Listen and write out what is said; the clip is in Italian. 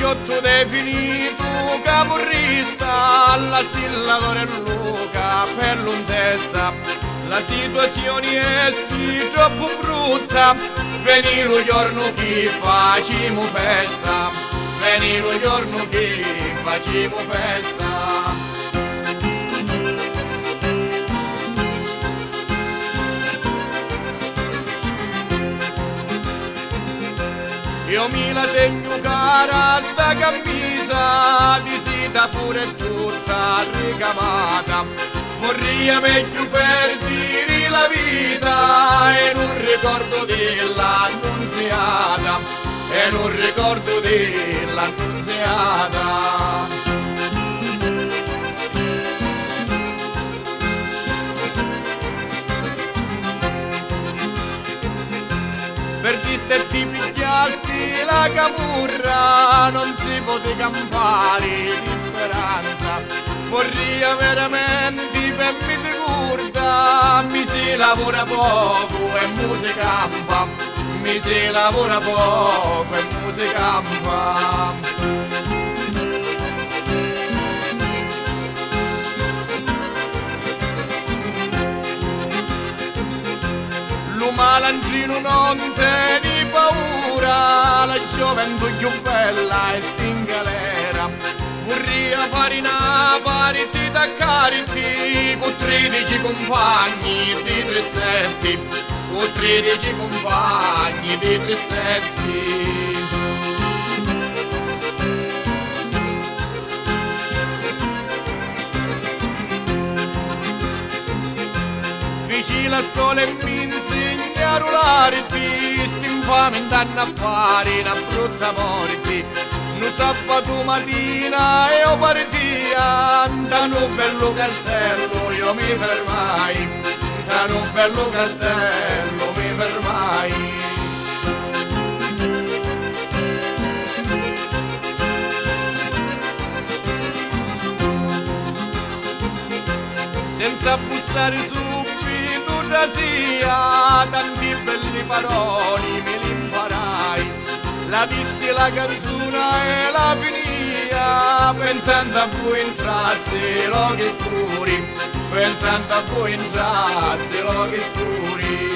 18 definito camorrista, alla stillatore Luca, cappello in testa. La situazione è troppo brutta, veni lo giorno che facciamo festa, veni lo giorno che facciamo festa. Io mi la tengo cara sta camisa, di seta pure tutta ricamata, vorrei meglio per dire la vita e non ricordo dell'annunziata, e non ricordo dell'annunziata. Per disterti pigliasti la camurra, non si poté campare di speranza, vorrei veramente per mi ti curta, mi si lavora poco e musica campa, mi si lavora poco e musica campa. Malandrino non tieni paura, la gioventù più bella e stingalera, vorrei fare una partita a carichi con 13 compagni di 3-7, con 13 compagni di 3-7. Fici la scuola e mi insegnarono l'arte, stimpamente a fare una brutta morte. Un sabato mattina io partia, da un bello castello io mi fermai, da un bello castello mi fermai. Senza bussare subito rasia, tanti belli parole me li imparai, la dissi la canzone e la finia, pensando a voi entrasse l'occhi scuri, pensando a voi entrasse l'occhi scuri.